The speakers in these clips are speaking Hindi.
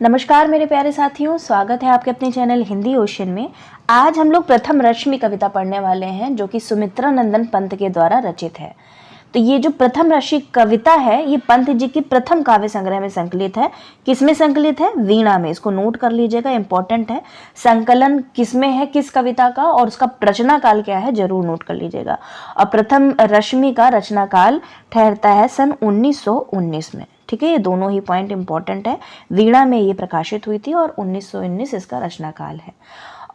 नमस्कार मेरे प्यारे साथियों, स्वागत है आपके अपने चैनल हिंदी ओशन में। आज हम लोग प्रथम रश्मि कविता पढ़ने वाले हैं जो कि सुमित्रा नंदन पंत के द्वारा रचित है। तो ये जो प्रथम रश्मि कविता है ये पंत जी की प्रथम काव्य संग्रह में संकलित है। किसमें संकलित है? वीणा में। इसको नोट कर लीजिएगा, इंपॉर्टेंट है। संकलन किसमें है, किस कविता का, और उसका रचना काल क्या है, जरूर नोट कर लीजिएगा। और प्रथम रश्मि का रचना काल ठहरता है सन 1919 में। ठीक है, ये दोनों ही पॉइंट इंपॉर्टेंट है। वीणा में ये प्रकाशित हुई थी और 1919 इसका रचना काल है।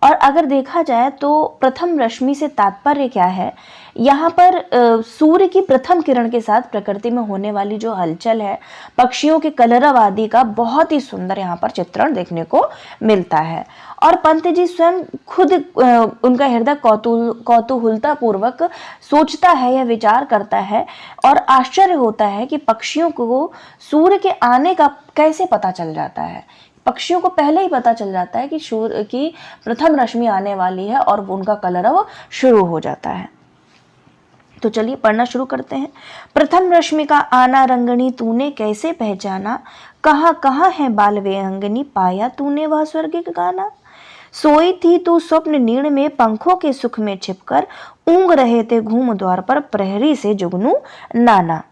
और अगर देखा जाए तो प्रथम रश्मि से तात्पर्य क्या है, यहाँ पर सूर्य की प्रथम किरण के साथ प्रकृति में होने वाली जो हलचल है, पक्षियों के कलरव आदि का बहुत ही सुंदर यहाँ पर चित्रण देखने को मिलता है। और पंत जी स्वयं खुद उनका हृदय कौतूहलता पूर्वक सोचता है या विचार करता है और आश्चर्य होता है कि पक्षियों को सूर्य के आने का कैसे पता चल जाता है। पक्षियों को पहले ही पता चल जाता है कि सूर्य की प्रथम रश्मि आने वाली है और उनका कलरव शुरू हो जाता है। तो चलिए पढ़ना शुरू करते हैं। प्रथम रश्मि का आना रंगनी तूने कैसे पहचाना, कहाँ कहाँ है बाल विहंगनी, पाया तूने वह स्वर्ग का गाना। सोई थी तू स्वप्न नीड़ में, पंखों के सुख में छिपकर, ऊँग रहे थे घूम द्वार पर, प्रहरी से जुगनू नाना।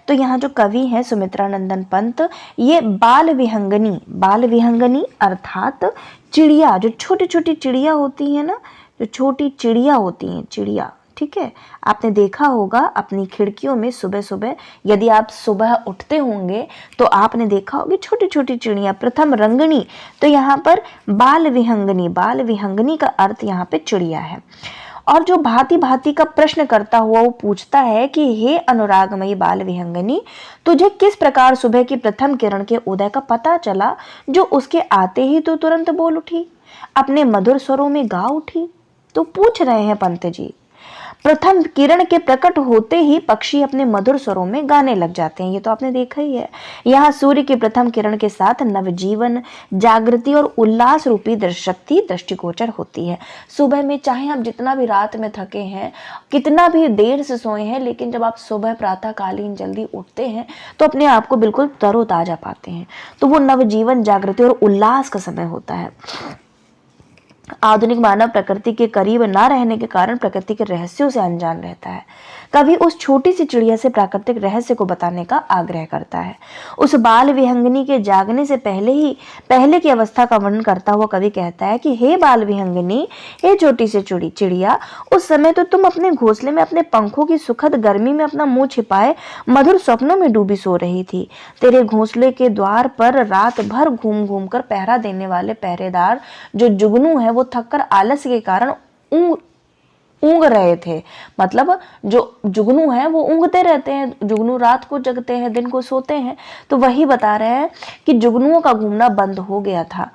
तो यहाँ जो कवि है सुमित्रा नंदन पंत, ये बाल विहंगनी अर्थात चिड़िया, जो छोटी छोटी चिड़िया होती है ना, जो छोटी चिड़िया होती हैं, चिड़िया, ठीक है, आपने देखा होगा अपनी खिड़कियों में सुबह सुबह, यदि आप सुबह उठते होंगे तो आपने देखा होगा छोटी छोटी चिड़िया। प्रथम रंगनी, तो यहाँ पर बाल विहंगनी का अर्थ यहाँ पे चिड़िया है। और जो भांति भांति का प्रश्न करता हुआ वो पूछता है कि हे अनुरागमयी बाल विहंगनी, तुझे किस प्रकार सुबह की प्रथम किरण के उदय का पता चला, जो उसके आते ही तू तुरंत बोल उठी, अपने मधुर स्वरों में गा उठी। तो पूछ रहे हैं पंत जी, प्रथम किरण के प्रकट होते ही पक्षी अपने मधुर स्वरों में गाने लग जाते हैं, ये तो आपने देखा ही है। यहाँ सूर्य की प्रथम किरण के साथ नवजीवन, जागृति और उल्लास रूपी शक्ति दृष्टिगोचर होती है। सुबह में चाहे आप जितना भी रात में थके हैं, कितना भी देर से सोए हैं, लेकिन जब आप सुबह प्रातःकालीन जल्दी उठते हैं तो अपने आप को बिल्कुल तरोताजा पाते हैं। तो वो नवजीवन, जागृति और उल्लास का समय होता है। आधुनिक मानव प्रकृति के करीब न रहने के कारण प्रकृति के रहस्यों से अनजान रहता है। कवि उस छोटी सी चिड़िया से प्राकृतिक रहस्य को बताने का आग्रह करता है। उस बाल विहंगनी के जागने से पहले की अवस्था का वर्णन करता हुआ कवि कहता है कि हे बाल विहंगनी, हे छोटी सी चिड़िया, उस समय तो तुम अपने घोंसले में अपने पंखों की सुखद गर्मी में अपना मुंह छिपाए मधुर स्वप्नों में डूबी सो रही थी। तेरे घोंसले के द्वार पर रात भर घूम घूम कर पहरा देने वाले पहरेदार जो जुगनू है वो थककर आलस्य के कारण ऊँग रहे थे। मतलब जो जुगनू है वो ऊँगते रहते हैं, जुगनू रात को जगते हैं, दिन को सोते हैं। तो वही बता रहे हैं कि जुगनुओं का घूमना बंद हो गया था।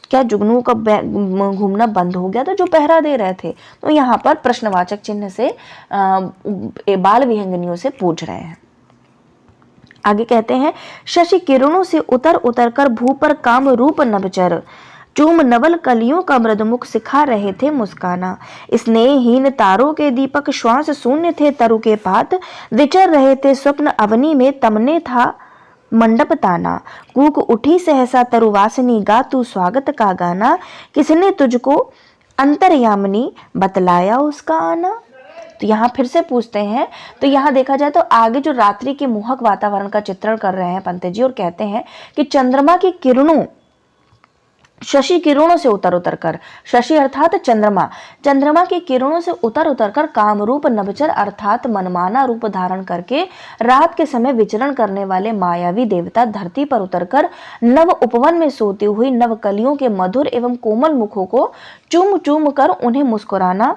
क्या जुगनुओं का घूमना बंद हो गया था जो पहरा दे रहे थे? तो यहाँ पर प्रश्नवाचक चिन्ह से बाल विहंगनियों से पूछ रहे हैं। आगे कहते हैं, शशि किरणों से उतर उतर कर भू पर काम रूप नभचर, चूम नवल कलियों का मृदमुख सिखा रहे थे मुस्काना। स्नेहहीन तारों के दीपक श्वास शून्य थे तरु के पात, विचर रहे थे स्वप्न अवनी में तमने था मंडप ताना। कूक उठी सहसा तरुवासिनी, गा तू स्वागत का गाना, किसने तुझको अंतर्यामिनी बतलाया उसका आना। तो यहाँ फिर से पूछते हैं, तो यहाँ देखा जाए तो आगे जो रात्रि के मोहक वातावरण का चित्रण कर रहे हैं पंत जी और कहते हैं कि चंद्रमा की किरणों, शशि किरणों से उतर उतर कर, शशि अर्थात चंद्रमा की किरणों से उतर उतर कर कामरूप नभचर अर्थात मनमाना रूप धारण करके रात के समय विचरण करने वाले मायावी देवता धरती पर उतरकर नव उपवन में सोती हुई नव कलियों के मधुर एवं कोमल मुखों को चूम चूम कर उन्हें मुस्कुराना,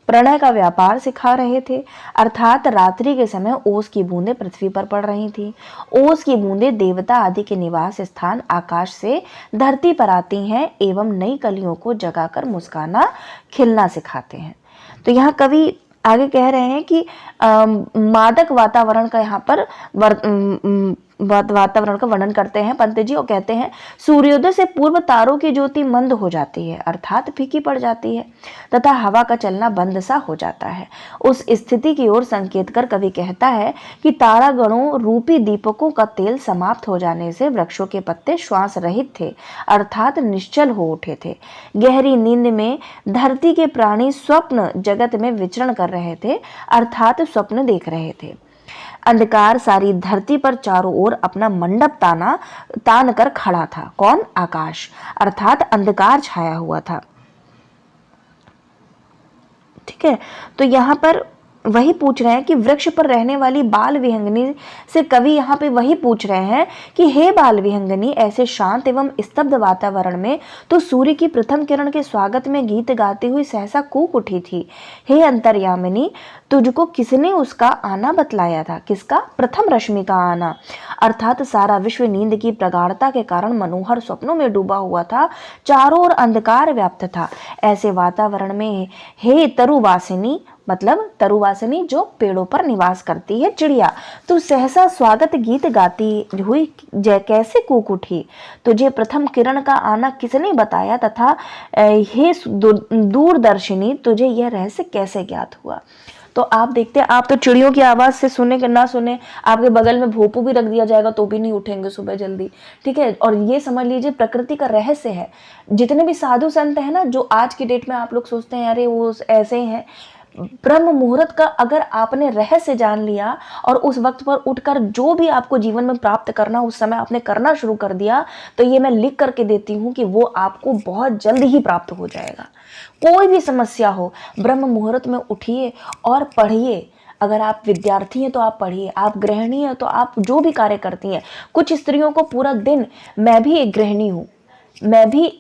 प्रणय का व्यापार सिखा रहे थे। अर्थात रात्रि के समय ओस की बूंदें पृथ्वी पर पड़ रही थी। ओस की बूंदें देवता आदि के निवास स्थान आकाश से धरती पर आती हैं एवं नई कलियों को जगाकर मुस्काना, खिलना सिखाते हैं। तो यहाँ कवि आगे कह रहे हैं कि मादक वातावरण का यहाँ पर वातावरण का वर्णन करते हैं पंत जी और कहते हैं सूर्योदय से पूर्व तारों की ज्योति मंद हो जाती है अर्थात फीकी पड़ जाती है तथा हवा का चलना बंद सा हो जाता है। उस स्थिति की ओर संकेत कर कवि कहता है कि तारागणों रूपी दीपकों का तेल समाप्त हो जाने से वृक्षों के पत्ते श्वास रहित थे अर्थात निश्चल हो उठे थे। गहरी नींद में धरती के प्राणी स्वप्न जगत में विचरण कर रहे थे अर्थात स्वप्न देख रहे थे। अंधकार सारी धरती पर चारों ओर अपना मंडप तान कर खड़ा था। कौन? आकाश, अर्थात अंधकार छाया हुआ था। ठीक है, तो यहाँ पर वही पूछ रहे हैं कि वृक्ष पर रहने वाली बाल विहंगनी से कवि यहाँ पे वही पूछ रहे हैं कि हे बाल विहंगनी, ऐसे शांत एवं स्तब्ध वातावरण में तो सूर्य की प्रथम किरण के स्वागत में गीत गाती हुई सहसा कूक उठी थी। हे अंतर्यामिनी, तुझको किसने उसका आना बतलाया था? किसका? प्रथम रश्मि का आना। अर्थात सारा विश्व नींद की प्रगाढ़ता के कारण मनोहर स्वप्नों में डूबा हुआ था, चारों ओर अंधकार व्याप्त था। ऐसे वातावरण में हे तरुवासिनी, मतलब तरुवासिनी जो पेड़ों पर निवास करती है, चिड़िया, तू सहसा स्वागत गीत गाती हुई कैसे कूक उठी? तुझे प्रथम किरण का आना किसने बताया तथा हे दूरदर्शिनी, तुझे यह रहस्य कैसे ज्ञात हुआ? तो आप देखते हैं, आप तो चिड़ियों की आवाज से सुने कि ना सुने, आपके बगल में भोपू भी रख दिया जाएगा तो भी नहीं उठेंगे सुबह जल्दी। ठीक है, और ये समझ लीजिए प्रकृति का रहस्य है। जितने भी साधु संत हैं ना, जो आज की डेट में आप लोग सोचते हैं अरे वो ऐसे ही हैं, ब्रह्म मुहूर्त का अगर आपने रहस्य जान लिया और उस वक्त पर उठकर जो भी आपको जीवन में प्राप्त करना उस समय आपने करना शुरू कर दिया, तो ये मैं लिख करके देती हूँ कि वो आपको बहुत जल्द ही प्राप्त हो जाएगा। कोई भी समस्या हो, ब्रह्म मुहूर्त में उठिए और पढ़िए। अगर आप विद्यार्थी हैं तो आप पढ़िए, आप गृहिणी हैं तो आप जो भी कार्य करती हैं। कुछ स्त्रियों को पूरा दिन, मैं भी एक गृहिणी हूँ, मैं भी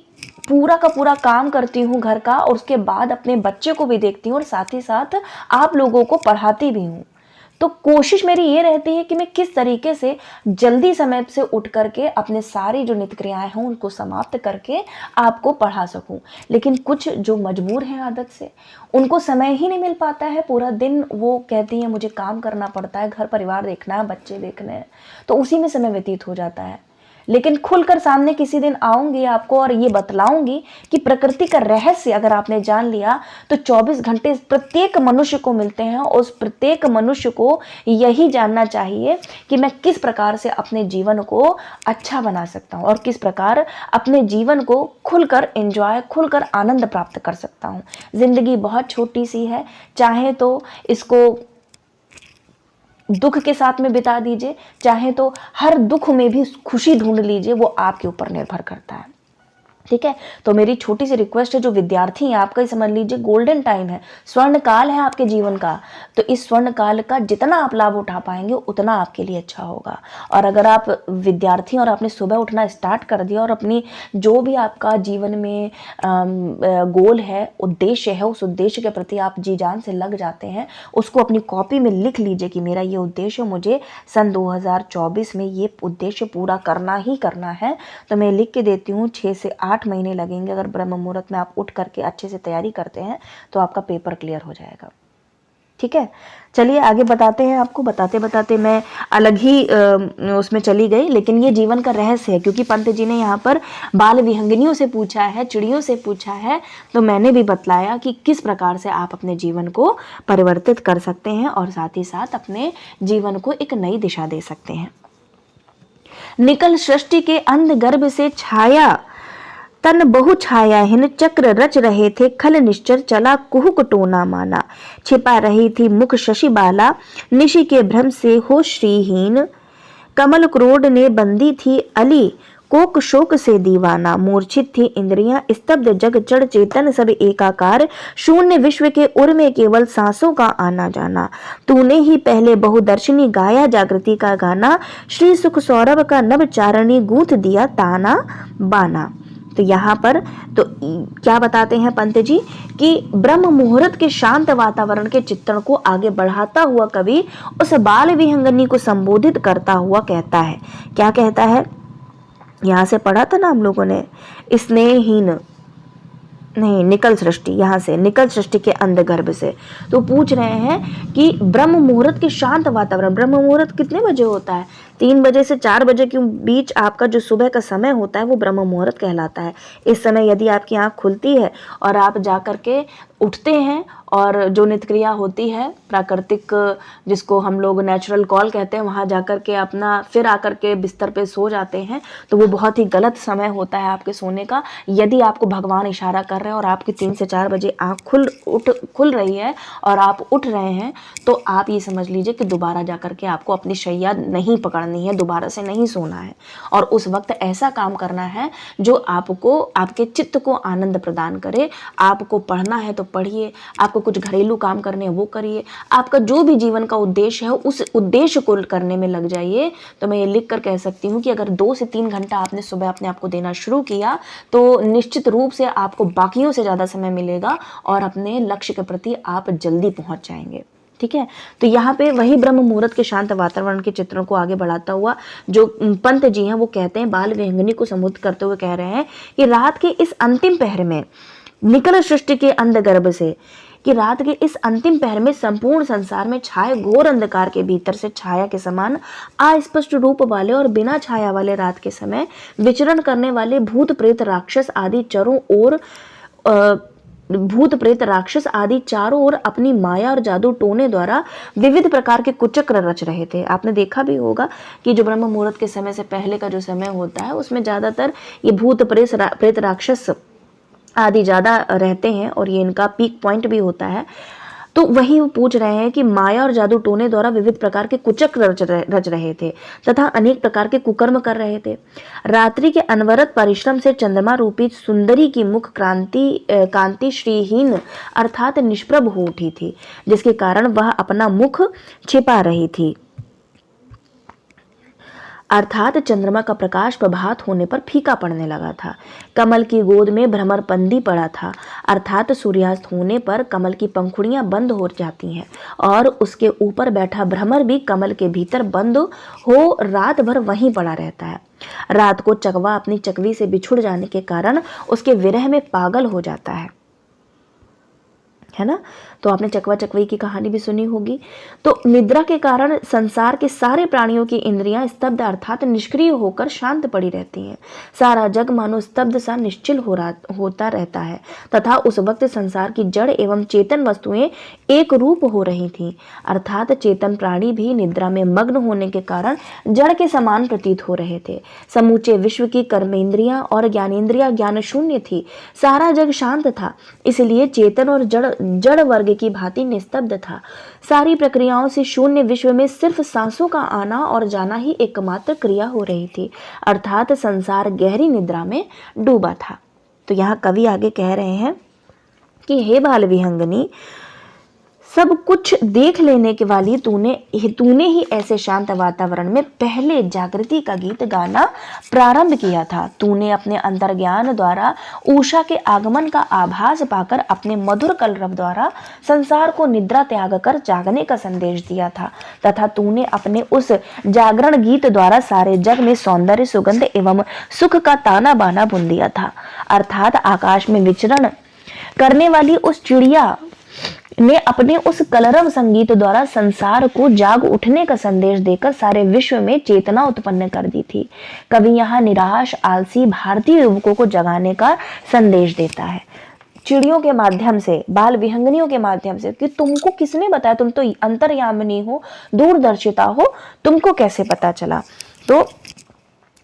पूरा का पूरा काम करती हूँ घर का और उसके बाद अपने बच्चे को भी देखती हूँ और साथ ही साथ आप लोगों को पढ़ाती भी हूँ। तो कोशिश मेरी ये रहती है कि मैं किस तरीके से जल्दी समय से उठ करके अपने सारी जो नित्य क्रियाएं हैं उनको समाप्त करके आपको पढ़ा सकूं। लेकिन कुछ जो मजबूर हैं आदत से, उनको समय ही नहीं मिल पाता है। पूरा दिन वो कहती हैं मुझे काम करना पड़ता है, घर परिवार देखना है, बच्चे देखने हैं, तो उसी में समय व्यतीत हो जाता है। लेकिन खुलकर सामने किसी दिन आऊंगी आपको और ये बतलाऊंगी कि प्रकृति का रहस्य अगर आपने जान लिया तो 24 घंटे प्रत्येक मनुष्य को मिलते हैं। उस प्रत्येक मनुष्य को यही जानना चाहिए कि मैं किस प्रकार से अपने जीवन को अच्छा बना सकता हूँ और किस प्रकार अपने जीवन को खुलकर एंजॉय, खुलकर आनंद प्राप्त कर सकता हूँ। जिंदगी बहुत छोटी सी है, चाहे तो इसको दुख के साथ में बिता दीजिए, चाहे तो हर दुख में भी खुशी ढूंढ लीजिए, वो आपके ऊपर निर्भर करता है। ठीक है, तो मेरी छोटी सी रिक्वेस्ट है, जो विद्यार्थी हैं आपका ही समझ लीजिए गोल्डन टाइम है, स्वर्ण काल है आपके जीवन का। तो इस स्वर्ण काल का जितना आप लाभ उठा पाएंगे उतना आपके लिए अच्छा होगा। और अगर आप विद्यार्थी और आपने सुबह उठना स्टार्ट कर दिया और अपनी जो भी आपका जीवन में गोल है, उद्देश्य है, उस उद्देश्य के प्रति आप जी जान से लग जाते हैं, उसको अपनी कॉपी में लिख लीजिए कि मेरा ये उद्देश्य, मुझे सन 2024 में ये उद्देश्य पूरा करना ही करना है। तो मैं लिख के देती हूँ 6 से 8 महीने लगेंगे। अगर ब्रह्म मुहूर्त में आप उठ करके अच्छे से तैयारी करते हैं तो आपका पेपर क्लियर हो जाएगा। ठीक है, चलिए आगे बताते हैं। आपको बताते बताते मैं अलग ही उसमें चली गई, लेकिन ये जीवन का रहस्य है। क्योंकि पंत जी ने यहाँ पर बाल विहंगनियों से पूछा है, चिड़ियों से पूछा है, तो मैंने भी बतलाया कि किस प्रकार से आप अपने जीवन को परिवर्तित कर सकते हैं और साथ ही साथ अपने जीवन को एक नई दिशा दे सकते हैं। निकल सृष्टि के अंध गर्भ से छाया तन बहु छायाहीन चक्र रच रहे थे, खल निश्चर चला कुहुक टोना माना। छिपा रही थी मुख शशि बाला, निशि के भ्रम से हो श्रीहीन। कमल क्रोड ने बंदी थी अली, कोक शोक से दीवाना। मूर्छित थी इंद्रियां, स्तब्ध जग जड़ चेतन सब एकाकार। शून्य विश्व के उर में केवल सांसों का आना जाना। तूने ही पहले बहुदर्शनी गाया जागृति का गाना, श्री सुख सौरभ का नव चारणी गूंथ दिया ताना बाना। तो यहाँ पर तो क्या बताते हैं पंत जी कि ब्रह्म मुहूर्त के शांत वातावरण के चित्रण को आगे बढ़ाता हुआ कवि उस बाल विहंगनी को संबोधित करता हुआ कहता है। क्या कहता है? यहाँ से पढ़ा था ना हम लोगों ने, स्नेहहीन नहीं, निकल सृष्टि, यहाँ से निकल सृष्टि के अंध गर्भ से। तो पूछ रहे हैं कि ब्रह्म मुहूर्त के शांत वातावरण, ब्रह्म मुहूर्त कितने बजे होता है? 3 बजे से 4 बजे के बीच आपका जो सुबह का समय होता है वो ब्रह्म मुहूर्त कहलाता है। इस समय यदि आपकी आँख खुलती है और आप जा कर के उठते हैं और जो नित्यक्रिया होती है प्राकृतिक, जिसको हम लोग नेचुरल कॉल कहते हैं, वहाँ जाकर के अपना फिर आकर के बिस्तर पे सो जाते हैं, तो वो बहुत ही गलत समय होता है आपके सोने का। यदि आपको भगवान इशारा कर रहे हैं और आपकी 3 से 4 बजे आँख खुल रही है और आप उठ रहे हैं, तो आप ये समझ लीजिए कि दोबारा जाकर के आपको अपनी शैया नहीं पकड़नी है, दोबारा से नहीं सोना है और उस वक्त ऐसा काम करना है जो आपको, आपके चित्त को आनंद प्रदान करे। आपको पढ़ना है तो पढ़िए, आपको कुछ घरेलू काम करने हैं वो करिए, आपका जो भी जीवन का उद्देश्य है उस उद्देश्य को करने में लग जाइए। तो मैं ये लिख कर कह सकती हूँ कि अगर 2 से 3 घंटा आपने सुबह अपने आप को देना शुरू किया तो निश्चित रूप से आपको बाकियों से ज़्यादा समय मिलेगा और अपने लक्ष्य के प्रति आप जल्दी पहुँच जाएंगे। ठीक है, तो यहाँ पे वही ब्रह्म मुहूर्त के शांत वातावरण के चित्रों को आगे बढ़ाता हुआ जो पंत जी हैं वो कहते हैं, बाल विहंगनी को संबोधित करते हुए कह रहे हैं कि रात के इस अंतिम पहर में निकल सृष्टि के अंधगर्भ से, कि रात के इस अंतिम पहर में संपूर्ण संसार में छाए घोर अंधकार के भीतर से छाया के समान अस्पष्ट रूप वाले और बिना छाया वाले रात के समय विचरण करने वाले भूत प्रेत राक्षस आदि चारों ओर अपनी माया और जादू टोने द्वारा विविध प्रकार के कुचक्र रच रहे थे। आपने देखा भी होगा कि जो ब्रह्म मुहूर्त के समय से पहले का जो समय होता है उसमें ज्यादातर ये भूत प्रेत राक्षस आदि ज़्यादा रहते हैं और ये इनका पीक पॉइंट भी होता है। तो वही वो पूछ रहे हैं कि माया और जादू टोने द्वारा विविध प्रकार के कुचक्र रच रहे थे तथा अनेक प्रकार के कुकर्म कर रहे थे। रात्रि के अनवरत परिश्रम से चंद्रमा रूपी सुंदरी की मुख कांति श्रीहीन अर्थात निष्प्रभ हो उठी थी, जिसके कारण वह अपना मुख छिपा रही थी। अर्थात चंद्रमा का प्रकाश प्रभात होने पर फीका पड़ने लगा था। कमल की गोद में भ्रमरपंदी पड़ा था, अर्थात सूर्यास्त होने पर कमल की पंखुड़ियां बंद हो जाती हैं और उसके ऊपर बैठा भ्रमर भी कमल के भीतर बंद हो रात भर वहीं पड़ा रहता है। रात को चकवा अपनी चकवी से बिछुड़ जाने के कारण उसके विरह में पागल हो जाता है ना। तो आपने चकवा चकवी की कहानी भी सुनी होगी। तो निद्रा के कारण संसार के सारे प्राणियों की इंद्रियां स्तब्ध अर्थात निष्क्रिय होकर शांत पड़ी रहती हैं। सारा जग मानो स्तब्ध सा निश्चल होता रहता है तथा उस वक्त संसार की जड़ एवं चेतन वस्तुएं एक रूप हो रही थीं, अर्थात चेतन प्राणी भी निद्रा में मग्न होने के कारण जड़ के समान प्रतीत हो रहे थे। समूचे विश्व की कर्मेंद्रियां और ज्ञानेंद्रियां ज्ञान शून्य थी। सारा जग शांत था, इसलिए चेतन और जड़ वर्ग की भांति निस्तब्ध था। सारी प्रक्रियाओं से शून्य विश्व में सिर्फ सांसों का आना और जाना ही एकमात्र क्रिया हो रही थी, अर्थात संसार गहरी निद्रा में डूबा था। तो यहाँ कवि आगे कह रहे हैं कि हे बाल विहंगनी, सब कुछ देख लेने के वाली तूने ही ऐसे शांत वातावरण में पहले जागृति का गीत गाना प्रारंभ किया था। तूने अपने अंतर्ज्ञान द्वारा उषा के आगमन का आभास पाकर अपने मधुर कलरव द्वारा संसार को निद्रा त्याग कर जागने का संदेश दिया था तथा तूने अपने उस जागरण गीत द्वारा सारे जग में सौंदर्य, सुगंध एवं सुख का ताना बाना बुन दिया था। अर्थात आकाश में विचरण करने वाली उस चिड़िया ने अपने उस कलरव संगीत द्वारा संसार को जाग उठने का संदेश देकर सारे विश्व में चेतना उत्पन्न कर दी थी। कवि यहाँ निराश आलसी भारतीय युवकों को जगाने का संदेश देता है चिड़ियों के माध्यम से, बाल विहंगनियों के माध्यम से, कि तुमको किसने बताया, तुम तो अंतर्यामिनी हो, दूरदर्शिता हो, तुमको कैसे पता चला। तो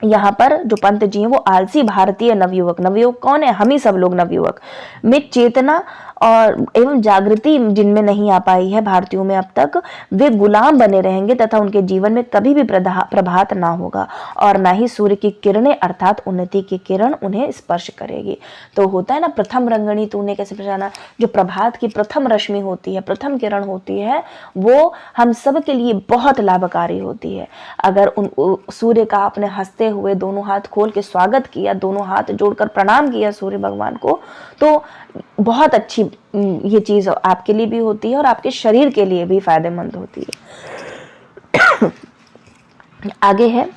यहाँ पर जो पंत जी हैं वो आलसी भारतीय नवयुवक कौन है, हम ही सब लोग नवयुवक में चेतना और एवं जागृति जिनमें नहीं आ पाई है भारतीयों में अब तक, वे गुलाम बने रहेंगे तथा उनके जीवन में कभी भी प्रभात ना होगा और ना ही सूर्य की किरणें अर्थात उन्नति की किरण उन्हें स्पर्श करेगी। तो होता है ना, प्रथम रंगणी तूने कैसे पहचाना, जो प्रभात की प्रथम रश्मि होती है, प्रथम किरण होती है, वो हम सब के लिए बहुत लाभकारी होती है। अगर उन सूर्य का आपने हंसते हुए दोनों हाथ खोल के स्वागत किया, दोनों हाथ जोड़कर प्रणाम किया सूर्य भगवान को, तो बहुत अच्छी ये चीज आपके लिए भी होती है और आपके शरीर के लिए भी फायदेमंद होती है। आगे है,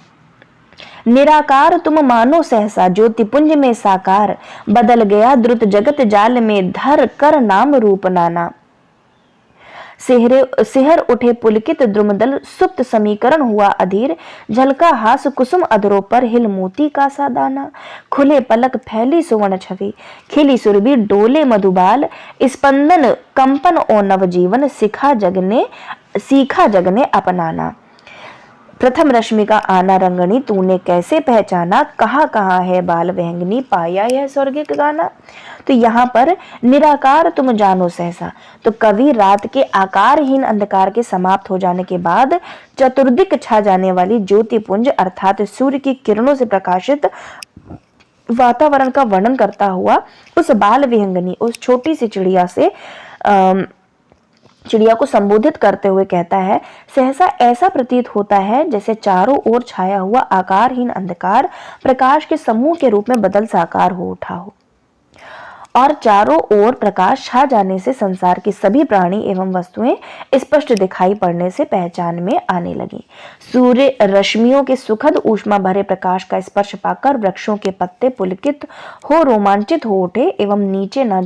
निराकार तुम मानो सहसा ज्योतिपुंज में साकार, बदल गया द्रुत जगत जाल में धर कर नाम रूप नाना। सिहर उठे पुलकित द्रुमदल, सुप्त समीकरण हुआ अधीर, झलका हास कुसुम अधरों पर, हिल मोती का सा दाना, खुले पलक फैली सुवर्ण छवि, खिली सुरभि डोले मधुबाल, स्पंदन कंपन ओ नवजीवन, सीखा जगने अपनाना। प्रथम रश्मि का आना रंगनी, तूने कैसे पहचाना, कहाँ कहाँ है बाल विहंगनी, पाया यह स्वर्गिक गाना। तो यहाँ पर निराकार तुम जानो सहसा, तो कवि रात के आकारहीन अंधकार के समाप्त हो जाने के बाद चतुर्दिक छा जाने वाली ज्योतिपुंज अर्थात सूर्य की किरणों से प्रकाशित वातावरण का वर्णन करता हुआ उस बाल विहंगनी, उस छोटी सी चिड़िया को संबोधित करते हुए कहता है, सहसा ऐसा प्रतीत होता है जैसे चारों ओर छाया हुआ आकारहीन अंधकार प्रकाश के समूह के रूप में बदल साकार हो उठा हो और चारों ओर प्रकाश छा जाने से संसार के सभी प्राणी एवं वस्तुएं स्पष्ट दिखाई पड़ने से पहचान में आने लगी। सूर्य रश्मियों के सुखद ऊष्मा भरे प्रकाश का स्पर्श पाकर वृक्षों के पत्ते पुलकित हो रोमांचित हो उठे एवं नीचे न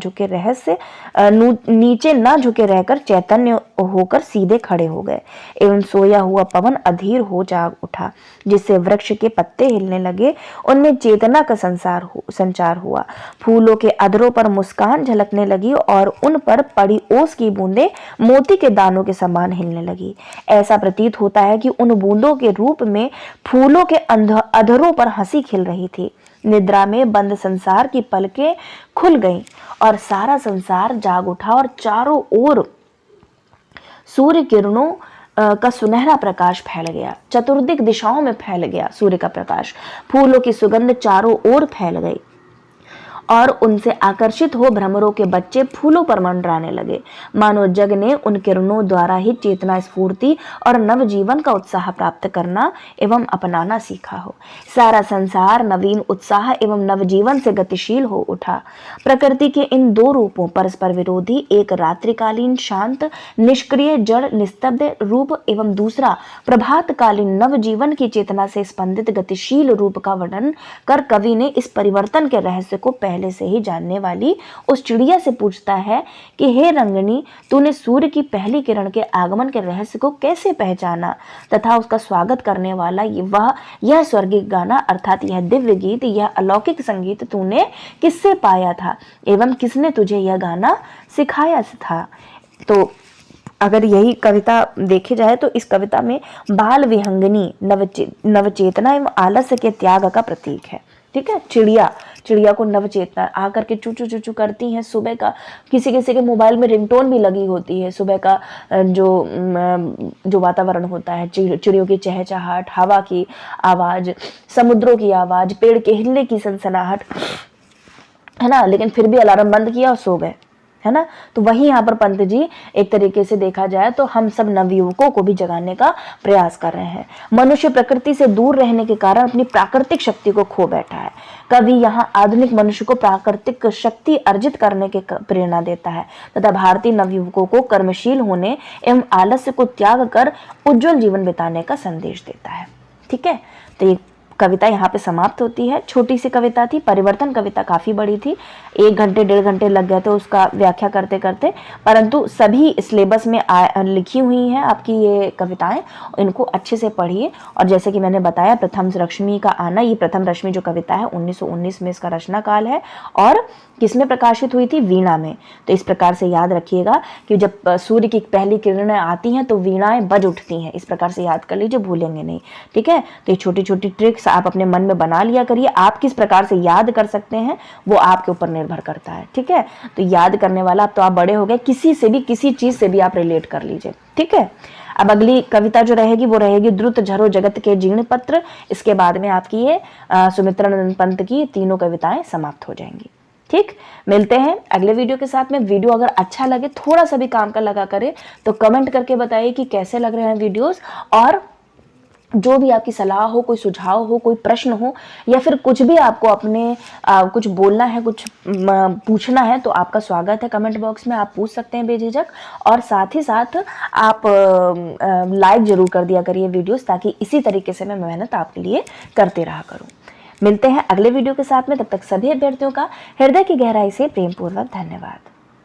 झुके रहकर चैतन्य होकर सीधे खड़े हो गए एवं सोया हुआ पवन अधीर हो जाग उठा, जिससे वृक्ष के पत्ते हिलने लगे, उनमें चेतना का संचार हुआ, फूलों के अधरों पर मुस्कान झलकने लगी और उन पर पड़ी ओस की बूंदें मोती के दानों के समान हिलने लगी। ऐसा प्रतीत होता है कि उन बूंदों के रूप में फूलों के अधरों पर हंसी खिल रही थी। निद्रा में बंद संसार की पलकें खुल गईं और सारा संसार जाग उठा और चारों ओर सूर्य किरणों का सुनहरा प्रकाश फैल गया, चतुर्दिक दिशाओं में फैल गया सूर्य का प्रकाश, फूलों की सुगंध चारों ओर फैल गई और उनसे आकर्षित हो भ्रमरों के बच्चे फूलों पर मंडराने लगे, मानो जग ने उन किरणों द्वारा ही चेतना स्फूर्ति और नवजीवन का उत्साह प्राप्त करना एवं अपनाना सीखा हो। सारा संसार नवीन उत्साह एवं नवजीवन से गतिशील हो उठा। प्रकृति के इन दो रूपों परस्पर विरोधी, एक रात्रिकालीन शांत निष्क्रिय जड़ निस्तब्ध रूप एवं दूसरा प्रभातकालीन नवजीवन की चेतना से स्पंदित गतिशील रूप का वर्णन कर कवि ने इस परिवर्तन के रहस्य को पहले से ही जानने वाली उस चिड़िया से पूछता है कि हे रंगनी, तूने सूर्य की पहली किरण के आगमन के रहस्य को कैसे पहचाना तथा उसका स्वागत करने वाला यह स्वर्गिक गाना अर्थात यह दिव्य गीत, यह अलौकिक संगीत तूने किससे पाया था एवं किसने तुझे यह गाना सिखाया था। तो अगर यही कविता देखी जाए तो इस कविता में बाल विहंगनी नवचेतना एवं आलस्य के त्याग का प्रतीक है। ठीक है, चिड़िया को नवचेतना आकर के चू चू चू चू करती हैं। सुबह का किसी के मोबाइल में रिंगटोन भी लगी होती है। सुबह का जो वातावरण होता है, चिड़ियों की चहचहाहट, हवा की आवाज, समुद्रों की आवाज, पेड़ के हिलने की सनसनाहट, है ना, लेकिन फिर भी अलार्म बंद किया और सो गए, है ना। तो वही यहाँ पर पंत जी एक तरीके से देखा जाए तो हम सब नवयुवकों को भी जगाने का प्रयास कर रहे हैं। मनुष्य प्रकृति से दूर रहने के कारण अपनी प्राकृतिक शक्ति को खो बैठा है। कवि यहाँ आधुनिक मनुष्य को प्राकृतिक शक्ति अर्जित करने की प्रेरणा देता है तथा भारतीय नवयुवकों को कर्मशील होने एवं आलस्य को त्याग कर उज्जवल जीवन बिताने का संदेश देता है। ठीक है, तो ये कविता यहाँ पे समाप्त होती है। छोटी सी कविता थी, परिवर्तन कविता काफी बड़ी थी, 1 घंटे 1.5 घंटे लग गए थे उसका व्याख्या करते करते, परंतु सभी सिलेबस में लिखी हुई हैं आपकी ये कविताएं, इनको अच्छे से पढ़िए। और जैसे कि मैंने बताया प्रथम रश्मि का आना, ये प्रथम रश्मि जो कविता है 1919 में इसका रचना काल है और किसमें प्रकाशित हुई थी, वीणा में। तो इस प्रकार से याद रखिएगा कि जब सूर्य की पहली किरणें आती हैं तो वीणाएं बज उठती हैं, इस प्रकार से याद कर लीजिए, भूलेंगे नहीं। ठीक है, तो ये छोटी छोटी ट्रिक्स आप अपने मन में बना लिया करिए। आप किस प्रकार से याद कर सकते हैं वो आपके ऊपर निर्भर करता है। ठीक है, तो याद करने वाला अब तो आप बड़े हो गए, किसी से भी किसी चीज से भी आप रिलेट कर लीजिए। ठीक है, अब अगली कविता जो रहेगी वो रहेगी द्रुत झरो जगत के जीर्ण पत्र। इसके बाद में आपकी ये सुमित्रानंद पंत की तीनों कविताएं समाप्त हो जाएंगी। ठीक, मिलते हैं अगले वीडियो के साथ में। वीडियो अगर अच्छा लगे, थोड़ा सा भी काम का लगा करे तो कमेंट करके बताइए कि कैसे लग रहे हैं वीडियोस, और जो भी आपकी सलाह हो, कोई सुझाव हो, कोई प्रश्न हो, या फिर कुछ भी आपको अपने कुछ बोलना है, कुछ पूछना है, तो आपका स्वागत है कमेंट बॉक्स में, आप पूछ सकते हैं बेझिझक। और साथ ही साथ आप लाइक जरूर कर दिया करिए वीडियोस, ताकि इसी तरीके से मैं मेहनत आपके लिए करते रहा करूं। मिलते हैं अगले वीडियो के साथ में, तब तक सभी अभ्यर्थियों का हृदय की गहराई से प्रेमपूर्वक धन्यवाद।